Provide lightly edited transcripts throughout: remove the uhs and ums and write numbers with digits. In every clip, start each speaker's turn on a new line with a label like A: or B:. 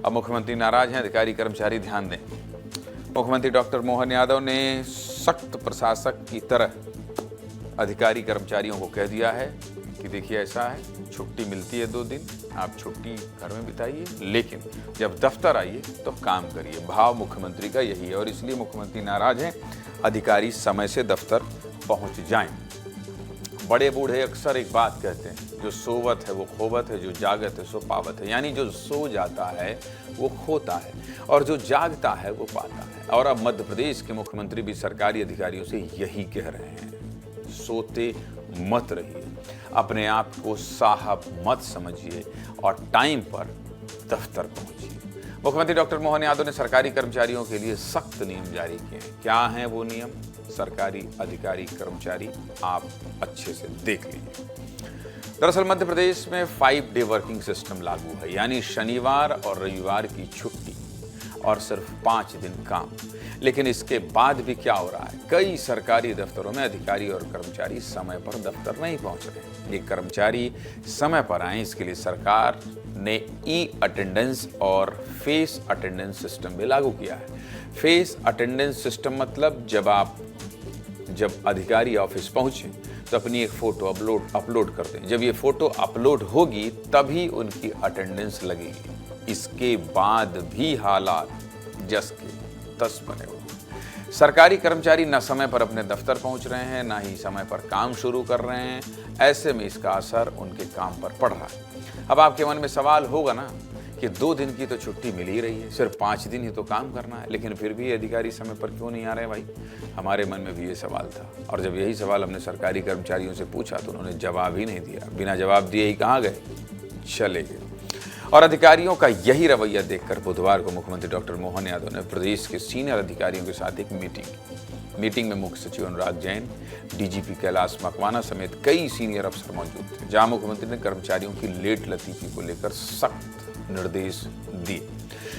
A: अब मुख्यमंत्री नाराज हैं, अधिकारी कर्मचारी ध्यान दें। मुख्यमंत्री डॉक्टर मोहन यादव ने सख्त प्रशासक की तरह अधिकारी कर्मचारियों को कह दिया है कि देखिए ऐसा है, छुट्टी मिलती है 2 दिन, आप छुट्टी घर में बिताइए, लेकिन जब दफ्तर आइए तो काम करिए। भाव मुख्यमंत्री का यही है और इसलिए मुख्यमंत्री नाराज हैं, अधिकारी समय से दफ्तर पहुंच जाएं। बड़े बूढ़े अक्सर एक बात कहते हैं, जो सोवत है वो खोवत है, जो जागत है सो पावत है। यानी जो सो जाता है वो खोता है और जो जागता है वो पाता है। और अब मध्य प्रदेश के मुख्यमंत्री भी सरकारी अधिकारियों से यही कह रहे हैं, सोते मत रहिए, अपने आप को साहब मत समझिए और टाइम पर दफ्तर पहुंचिए। मुख्यमंत्री डॉक्टर मोहन यादव ने सरकारी कर्मचारियों के लिए सख्त नियम जारी किए हैं। क्या हैं वो नियम? सरकारी अधिकारी कर्मचारी आप अच्छे से देख लीजिए। दरअसल मध्य प्रदेश में 5 डे वर्किंग सिस्टम लागू है, यानी शनिवार और रविवार की छुट्टी और सिर्फ 5 दिन काम। लेकिन इसके बाद भी क्या हो रहा है, कई सरकारी दफ्तरों में अधिकारी और कर्मचारी समय पर दफ्तर नहीं पहुंच रहे। ये कर्मचारी समय पर आए, इसके लिए सरकार ने ई अटेंडेंस और फेस अटेंडेंस सिस्टम भी लागू किया है। फेस अटेंडेंस सिस्टम मतलब जब अधिकारी ऑफिस पहुंचे तो अपनी एक फोटो अपलोड करते हैं। जब ये फोटो अपलोड होगी तभी उनकी अटेंडेंस लगेगी। इसके बाद भी हालात जस के तस बने हुए। सरकारी कर्मचारी न समय पर अपने दफ्तर पहुंच रहे हैं, ना ही समय पर काम शुरू कर रहे हैं। ऐसे में इसका असर उनके काम पर पड़ रहा है। अब आपके मन में सवाल होगा ना कि 2 दिन की तो छुट्टी मिल ही रही है, सिर्फ 5 दिन ही तो काम करना है, लेकिन फिर भी अधिकारी समय पर क्यों नहीं आ रहे भाई? हमारे मन में भी ये सवाल था और जब यही सवाल हमने सरकारी कर्मचारियों से पूछा तो उन्होंने जवाब ही नहीं दिया। बिना जवाब दिए ही कहाँ गए? चले गए। और अधिकारियों का यही रवैया देखकर बुधवार को मुख्यमंत्री डॉक्टर मोहन यादव ने प्रदेश के सीनियर अधिकारियों के साथ एक मीटिंग में मुख्य सचिव अनुराग जैन, डीजीपी कैलाश मकवाना समेत कई सीनियर अफसर मौजूद थे, जहां मुख्यमंत्री ने कर्मचारियों की लेट लतीफी को लेकर सख्त निर्देश दिए।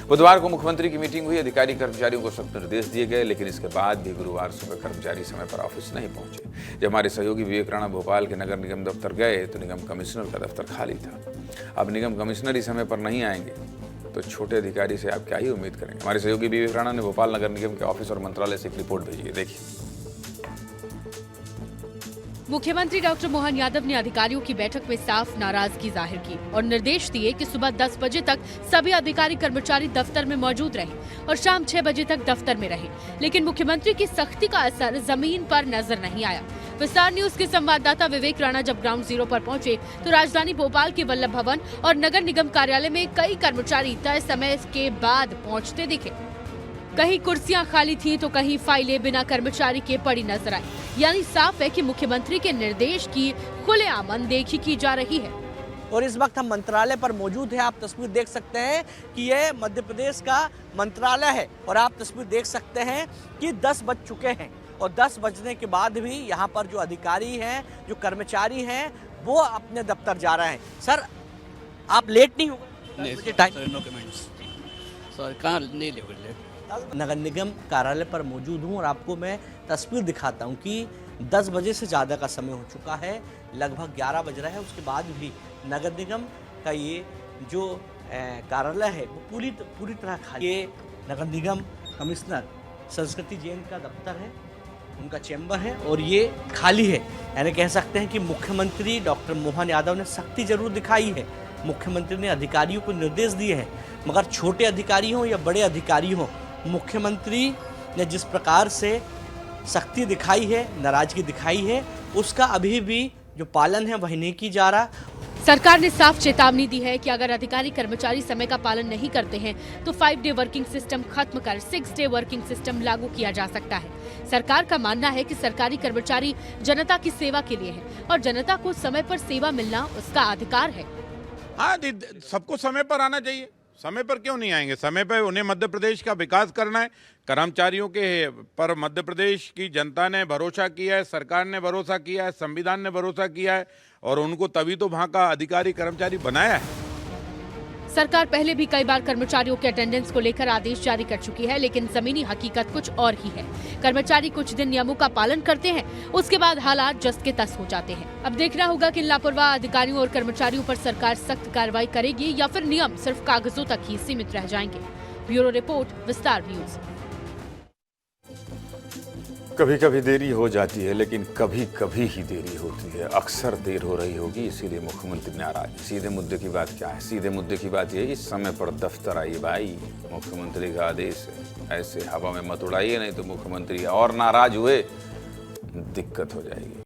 A: बुधवार को मुख्यमंत्री की मीटिंग हुई, अधिकारी कर्मचारियों को सख्त निर्देश दिए गए, लेकिन इसके बाद भी गुरुवार सुबह कर्मचारी समय पर ऑफिस नहीं पहुंचे। जब हमारे सहयोगी विवेक राणा भोपाल के नगर निगम दफ्तर गए तो निगम कमिश्नर का दफ्तर खाली था। अब निगम कमिश्नर ही समय पर नहीं आएंगे तो छोटे अधिकारी से आप क्या ही उम्मीद करेंगे? हमारे सहयोगी विवेक राणा ने भोपाल नगर निगम के ऑफिस और मंत्रालय से एक रिपोर्ट भेजी है, देखिए।
B: मुख्यमंत्री डॉक्टर मोहन यादव ने अधिकारियों की बैठक में साफ नाराजगी जाहिर की और निर्देश दिए कि सुबह 10 बजे तक सभी अधिकारी कर्मचारी दफ्तर में मौजूद रहें और शाम 6 बजे तक दफ्तर में रहें। लेकिन मुख्यमंत्री की सख्ती का असर जमीन पर नजर नहीं आया। विस्तार न्यूज के संवाददाता विवेक राणा जब ग्राउंड जीरो पर पहुंचे तो राजधानी भोपाल के वल्लभ भवन और नगर निगम कार्यालय में कई कर्मचारी तय समय के बाद पहुँचते दिखे। कहीं कुर्सियां खाली थीं तो कहीं फाइलें बिना कर्मचारी के पड़ी नजर आई। यानी साफ है कि मुख्यमंत्री के निर्देश की खुलेआम अनदेखी की जा रही है।
C: और इस वक्त हम मंत्रालय पर मौजूद हैं। आप तस्वीर देख सकते हैं कि ये मध्य प्रदेश का मंत्रालय है और आप तस्वीर देख सकते हैं कि 10 बज चुके हैं और 10 बजने के बाद भी यहाँ पर जो अधिकारी हैं, जो कर्मचारी हैं, वो अपने दफ्तर जा रहे हैं। सर, आप लेट नहीं होगा? नगर निगम कार्यालय पर मौजूद हूँ और आपको मैं तस्वीर दिखाता हूँ कि 10 बजे से ज़्यादा का समय हो चुका है, लगभग 11 बज रहा है। उसके बाद भी नगर निगम का ये जो कार्यालय है वो पूरी तरह खाली। ये नगर निगम कमिश्नर संस्कृति जैन का दफ्तर है, उनका चैम्बर है और ये खाली है। यानी कह सकते हैं कि मुख्यमंत्री डॉक्टर मोहन यादव ने सख्ती जरूर दिखाई है, मुख्यमंत्री ने अधिकारियों को निर्देश दिए हैं, मगर छोटे अधिकारी हों या बड़े अधिकारी हों, मुख्यमंत्री ने जिस प्रकार से सख्ती दिखाई है, नाराजगी दिखाई है, उसका अभी भी जो पालन है वही नहीं की जा रहा।
B: सरकार ने साफ चेतावनी दी है कि अगर अधिकारी कर्मचारी समय का पालन नहीं करते हैं तो 5 डे वर्किंग सिस्टम खत्म कर 6 डे वर्किंग सिस्टम लागू किया जा सकता है। सरकार का मानना है कि सरकारी कर्मचारी जनता की सेवा के लिए है और जनता को समय पर सेवा मिलना उसका अधिकार है।
D: हाँ, सबको समय पर आना चाहिए। समय पर क्यों नहीं आएंगे? समय पर उन्हें मध्य प्रदेश का विकास करना है। कर्मचारियों के पर मध्य प्रदेश की जनता ने भरोसा किया है, सरकार ने भरोसा किया है, संविधान ने भरोसा किया है और उनको तभी तो वहाँ का अधिकारी कर्मचारी बनाया है।
B: सरकार पहले भी कई बार कर्मचारियों के अटेंडेंस को लेकर आदेश जारी कर चुकी है, लेकिन जमीनी हकीकत कुछ और ही है। कर्मचारी कुछ दिन नियमों का पालन करते हैं, उसके बाद हालात जस के तस हो जाते हैं। अब देखना होगा कि लापरवाह अधिकारियों और कर्मचारियों पर सरकार सख्त कार्रवाई करेगी या फिर नियम सिर्फ कागजों तक ही सीमित रह जाएंगे। ब्यूरो रिपोर्ट, विस्तार न्यूज।
A: कभी कभी देरी हो जाती है, लेकिन कभी कभी ही देरी होती है। अक्सर देर हो रही होगी, इसीलिए मुख्यमंत्री नाराज। सीधे मुद्दे की बात क्या है? सीधे मुद्दे की बात यह है, इस समय पर दफ्तर आइए भाई, मुख्यमंत्री का आदेश है। ऐसे हवा में मत उड़ाइए, नहीं तो मुख्यमंत्री और नाराज हुए दिक्कत हो जाएगी।